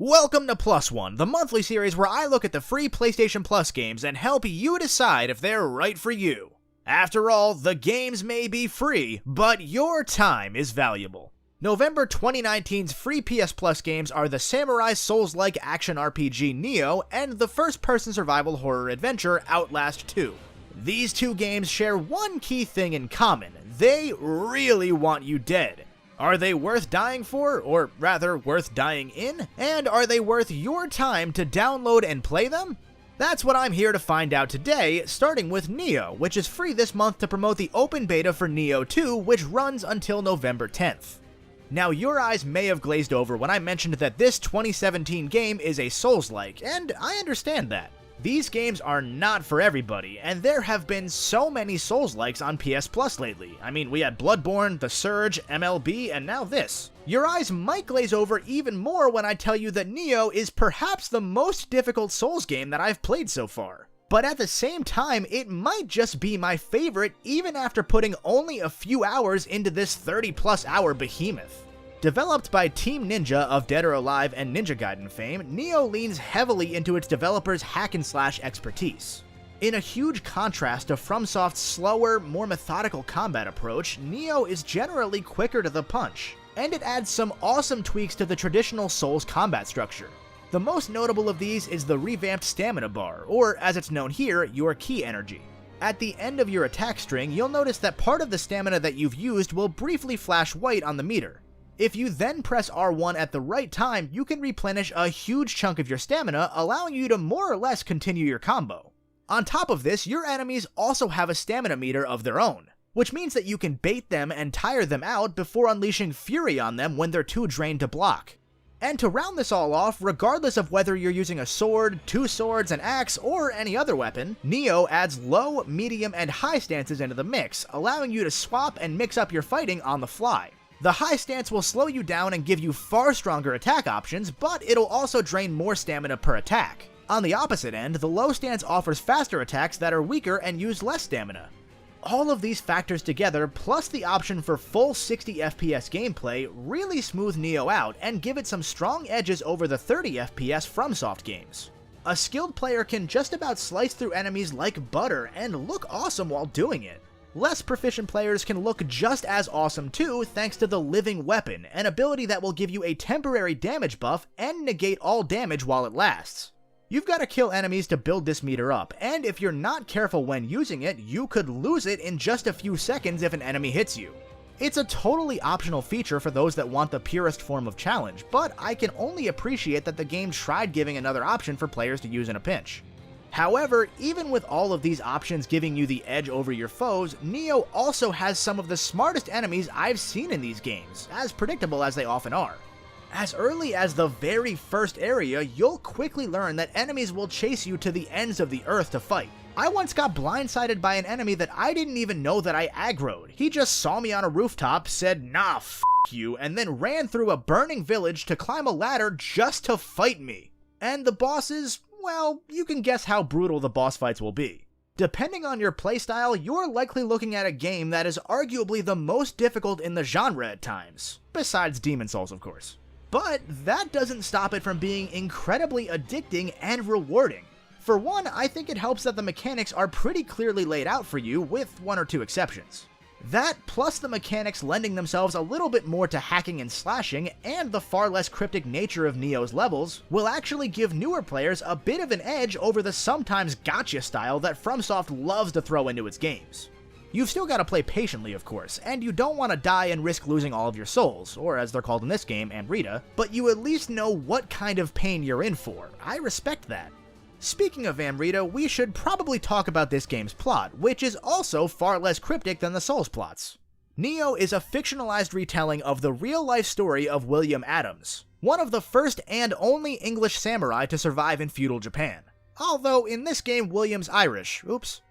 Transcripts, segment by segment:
Welcome to PLUSone, the monthly series where I look at the free PlayStation Plus games and help you decide if they're right for you. After all, the games may be free, but your time is valuable. November 2019's free PS Plus games are the Samurai Souls-like action RPG Nioh and the first-person survival horror adventure Outlast 2. These two games share one key thing in common: they really want you dead. Are they worth dying for, or rather, worth dying in? And are they worth your time to download and play them? That's what I'm here to find out today, starting with Nioh, which is free this month to promote the open beta for Nioh 2, which runs until November 10th. Now, your eyes may have glazed over when I mentioned that this 2017 game is a Souls-like, and I understand that. These games are not for everybody, and there have been so many Souls-likes on PS Plus lately. I mean, we had Bloodborne, The Surge, MLB, and now this. Your eyes might glaze over even more when I tell you that Nioh is perhaps the most difficult Souls game that I've played so far. But at the same time, it might just be my favorite even after putting only a few hours into this 30+ hour behemoth. Developed by Team Ninja of Dead or Alive and Ninja Gaiden fame, Nioh leans heavily into its developers' hack-and-slash expertise. In a huge contrast to FromSoft's slower, more methodical combat approach, Nioh is generally quicker to the punch, and it adds some awesome tweaks to the traditional Souls combat structure. The most notable of these is the revamped stamina bar, or as it's known here, your ki energy. At the end of your attack string, you'll notice that part of the stamina that you've used will briefly flash white on the meter. If you then press R1 at the right time, you can replenish a huge chunk of your stamina, allowing you to more or less continue your combo. On top of this, your enemies also have a stamina meter of their own, which means that you can bait them and tire them out before unleashing fury on them when they're too drained to block. And to round this all off, regardless of whether you're using a sword, two swords, an axe, or any other weapon, Nioh adds low, medium, and high stances into the mix, allowing you to swap and mix up your fighting on the fly. The high stance will slow you down and give you far stronger attack options, but it'll also drain more stamina per attack. On the opposite end, the low stance offers faster attacks that are weaker and use less stamina. All of these factors together, plus the option for full 60 FPS gameplay, really smooth Nioh out and give it some strong edges over the 30 FPS FromSoft games. A skilled player can just about slice through enemies like butter and look awesome while doing it. Less proficient players can look just as awesome too, thanks to the Living Weapon, an ability that will give you a temporary damage buff and negate all damage while it lasts. You've got to kill enemies to build this meter up, and if you're not careful when using it, you could lose it in just a few seconds if an enemy hits you. It's a totally optional feature for those that want the purest form of challenge, but I can only appreciate that the game tried giving another option for players to use in a pinch. However, even with all of these options giving you the edge over your foes, Nioh also has some of the smartest enemies I've seen in these games, as predictable as they often are. As early as the very first area, you'll quickly learn that enemies will chase you to the ends of the earth to fight. I once got blindsided by an enemy that I didn't even know that I aggroed. He just saw me on a rooftop, said "nah, f*** you," and then ran through a burning village to climb a ladder just to fight me. And the bosses, well, you can guess how brutal the boss fights will be. Depending on your playstyle, you're likely looking at a game that is arguably the most difficult in the genre at times, besides Demon's Souls of course. But that doesn't stop it from being incredibly addicting and rewarding. For one, I think it helps that the mechanics are pretty clearly laid out for you, with one or two exceptions. That, plus the mechanics lending themselves a little bit more to hacking and slashing, and the far less cryptic nature of Nioh's levels, will actually give newer players a bit of an edge over the sometimes gotcha style that FromSoft loves to throw into its games. You've still got to play patiently, of course, and you don't want to die and risk losing all of your souls, or as they're called in this game, Amrita, but you at least know what kind of pain you're in for. I respect that. Speaking of Amrita, we should probably talk about this game's plot, which is also far less cryptic than the Souls plots. Nioh is a fictionalized retelling of the real-life story of William Adams, one of the first and only English samurai to survive in feudal Japan. Although in this game, William's Irish. Oops.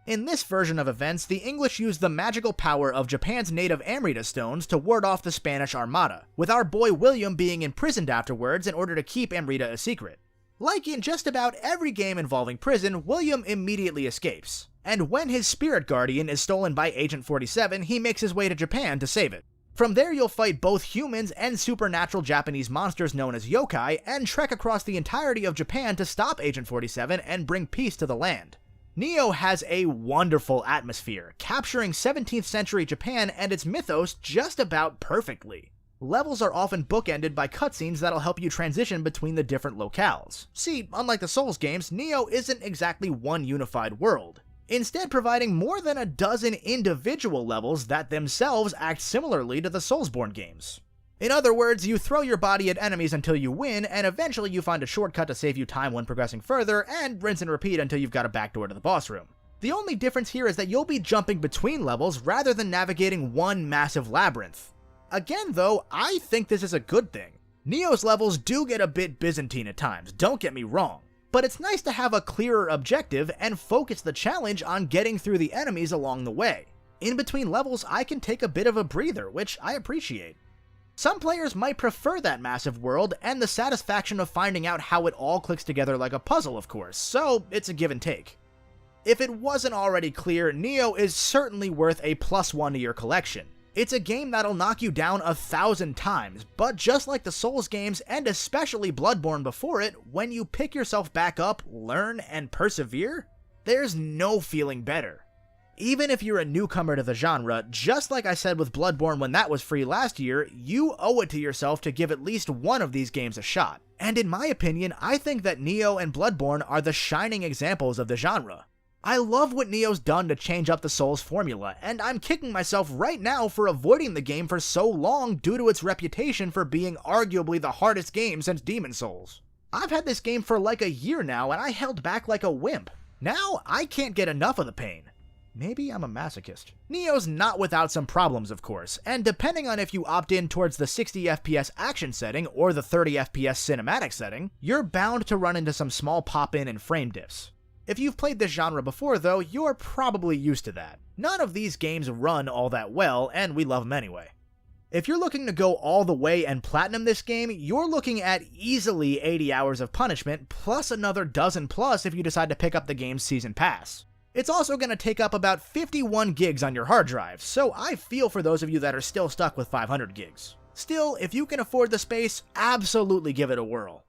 In this version of events, the English used the magical power of Japan's native Amrita stones to ward off the Spanish Armada, with our boy William being imprisoned afterwards in order to keep Amrita a secret. Like in just about every game involving prison, William immediately escapes, and when his spirit guardian is stolen by Agent 47, he makes his way to Japan to save it. From there you'll fight both humans and supernatural Japanese monsters known as yokai, and trek across the entirety of Japan to stop Agent 47 and bring peace to the land. Nioh has a wonderful atmosphere, capturing 17th century Japan and its mythos just about perfectly. Levels are often bookended by cutscenes that'll help you transition between the different locales. See, unlike the Souls games, Nioh isn't exactly one unified world, instead providing more than a dozen individual levels that themselves act similarly to the Soulsborne games. In other words, you throw your body at enemies until you win, and eventually you find a shortcut to save you time when progressing further, and rinse and repeat until you've got a backdoor to the boss room. The only difference here is that you'll be jumping between levels rather than navigating one massive labyrinth. Again though, I think this is a good thing. Nioh's levels do get a bit Byzantine at times, don't get me wrong, but it's nice to have a clearer objective and focus the challenge on getting through the enemies along the way. In between levels, I can take a bit of a breather, which I appreciate. Some players might prefer that massive world and the satisfaction of finding out how it all clicks together like a puzzle, of course, so it's a give and take. If it wasn't already clear, Nioh is certainly worth a +1 to your collection. It's a game that'll knock you down 1,000 times, but just like the Souls games, and especially Bloodborne before it, when you pick yourself back up, learn, and persevere, there's no feeling better. Even if you're a newcomer to the genre, just like I said with Bloodborne when that was free last year, you owe it to yourself to give at least one of these games a shot. And in my opinion, I think that Nioh and Bloodborne are the shining examples of the genre. I love what Nioh's done to change up the Souls formula, and I'm kicking myself right now for avoiding the game for so long due to its reputation for being arguably the hardest game since Demon Souls. I've had this game for like a year now, and I held back like a wimp. Now, I can't get enough of the pain. Maybe I'm a masochist. Nioh's not without some problems, of course, and depending on if you opt in towards the 60 FPS action setting or the 30 FPS cinematic setting, you're bound to run into some small pop-in and frame diffs. If you've played this genre before though, you're probably used to that. None of these games run all that well, and we love them anyway. If you're looking to go all the way and platinum this game, you're looking at easily 80 hours of punishment, plus another dozen plus if you decide to pick up the game's season pass. It's also going to take up about 51 gigs on your hard drive, so I feel for those of you that are still stuck with 500 gigs. Still, if you can afford the space, absolutely give it a whirl.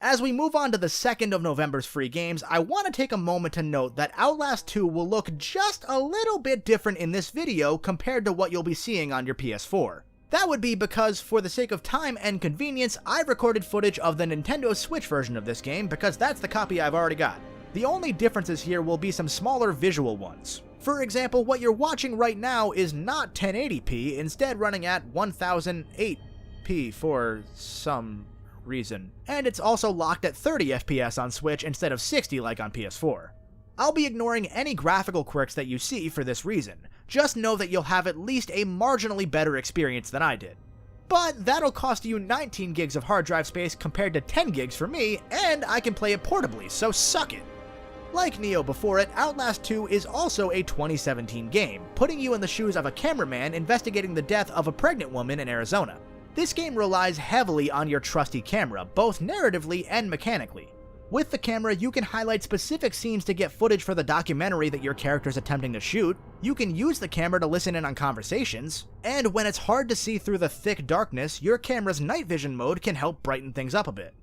As we move on to the second of November's free games, I want to take a moment to note that Outlast 2 will look just a little bit different in this video compared to what you'll be seeing on your PS4. That would be because, for the sake of time and convenience, I've recorded footage of the Nintendo Switch version of this game because that's the copy I've already got. The only differences here will be some smaller visual ones. For example, what you're watching right now is not 1080p, instead running at 1008p for some reason. And it's also locked at 30 FPS on Switch instead of 60 like on PS4. I'll be ignoring any graphical quirks that you see for this reason. Just know that you'll have at least a marginally better experience than I did. But that'll cost you 19 gigs of hard drive space compared to 10 gigs for me, and I can play it portably, so suck it. Like Nioh before it, Outlast 2 is also a 2017 game, putting you in the shoes of a cameraman investigating the death of a pregnant woman in Arizona. This game relies heavily on your trusty camera, both narratively and mechanically. With the camera, you can highlight specific scenes to get footage for the documentary that your character's attempting to shoot, you can use the camera to listen in on conversations, and when it's hard to see through the thick darkness, your camera's night vision mode can help brighten things up a bit.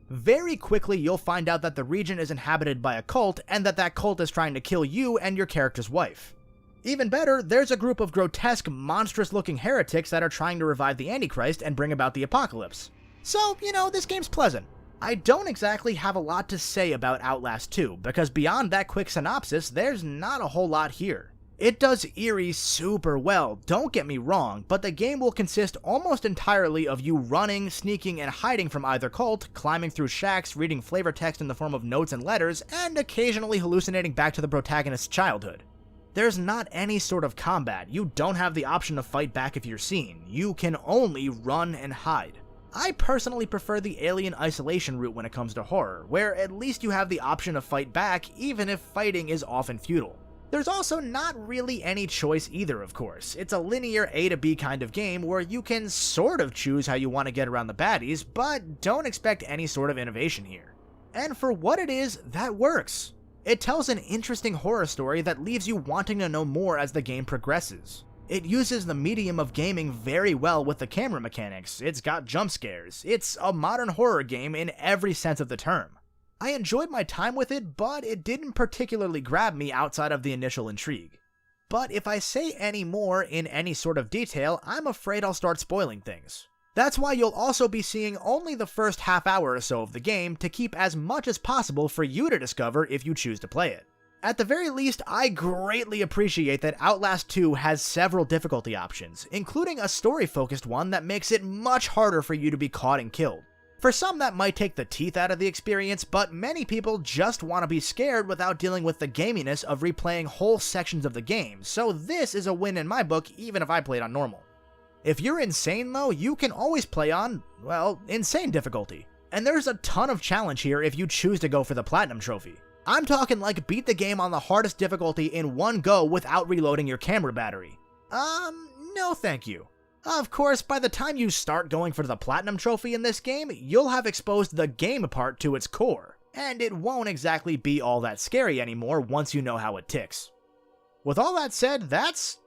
Very quickly, you'll find out that the region is inhabited by a cult, and that cult is trying to kill you and your character's wife. Even better, there's a group of grotesque, monstrous-looking heretics that are trying to revive the Antichrist and bring about the apocalypse. So, this game's pleasant. I don't exactly have a lot to say about Outlast 2, because beyond that quick synopsis, there's not a whole lot here. It does eerie super well, don't get me wrong, but the game will consist almost entirely of you running, sneaking, and hiding from either cult, climbing through shacks, reading flavor text in the form of notes and letters, and occasionally hallucinating back to the protagonist's childhood. There's not any sort of combat, you don't have the option to fight back if you're seen, you can only run and hide. I personally prefer the alien isolation route when it comes to horror, where at least you have the option to fight back even if fighting is often futile. There's also not really any choice either, of course. It's a linear A to B kind of game where you can sort of choose how you want to get around the baddies, but don't expect any sort of innovation here. And for what it is, that works. It tells an interesting horror story that leaves you wanting to know more as the game progresses. It uses the medium of gaming very well with the camera mechanics, it's got jump scares, it's a modern horror game in every sense of the term. I enjoyed my time with it, but it didn't particularly grab me outside of the initial intrigue. But if I say any more in any sort of detail, I'm afraid I'll start spoiling things. That's why you'll also be seeing only the first half hour or so of the game to keep as much as possible for you to discover if you choose to play it. At the very least, I greatly appreciate that Outlast 2 has several difficulty options, including a story-focused one that makes it much harder for you to be caught and killed. For some, that might take the teeth out of the experience, but many people just want to be scared without dealing with the gaminess of replaying whole sections of the game, so this is a win in my book even if I played on normal. If you're insane though, you can always play on, well, insane difficulty. And there's a ton of challenge here if you choose to go for the Platinum Trophy. I'm talking like beat the game on the hardest difficulty in one go without reloading your camera battery. No thank you. Of course, by the time you start going for the Platinum Trophy in this game, you'll have exposed the game part to its core, and it won't exactly be all that scary anymore once you know how it ticks. With all that said, that's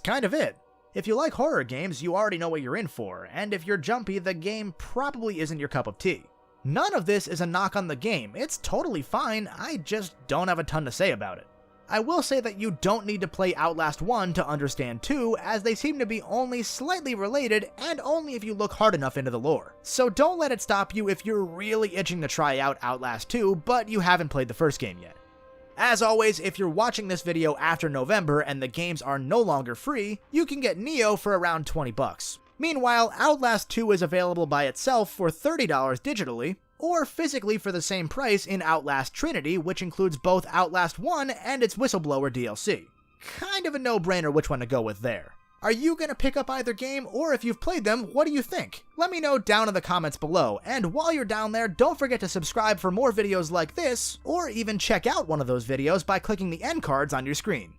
kind of it. If you like horror games, you already know what you're in for, and if you're jumpy, the game probably isn't your cup of tea. None of this is a knock on the game, it's totally fine, I just don't have a ton to say about it. I will say that you don't need to play Outlast 1 to understand 2, as they seem to be only slightly related, and only if you look hard enough into the lore. So don't let it stop you if you're really itching to try out Outlast 2, but you haven't played the first game yet. As always, if you're watching this video after November and the games are no longer free, you can get Nioh for around $20. Meanwhile, Outlast 2 is available by itself for $30 digitally, or physically for the same price in Outlast Trinity, which includes both Outlast 1 and its Whistleblower DLC. Kind of a no-brainer which one to go with there. Are you gonna pick up either game, or if you've played them, what do you think? Let me know down in the comments below, and while you're down there, don't forget to subscribe for more videos like this, or even check out one of those videos by clicking the end cards on your screen.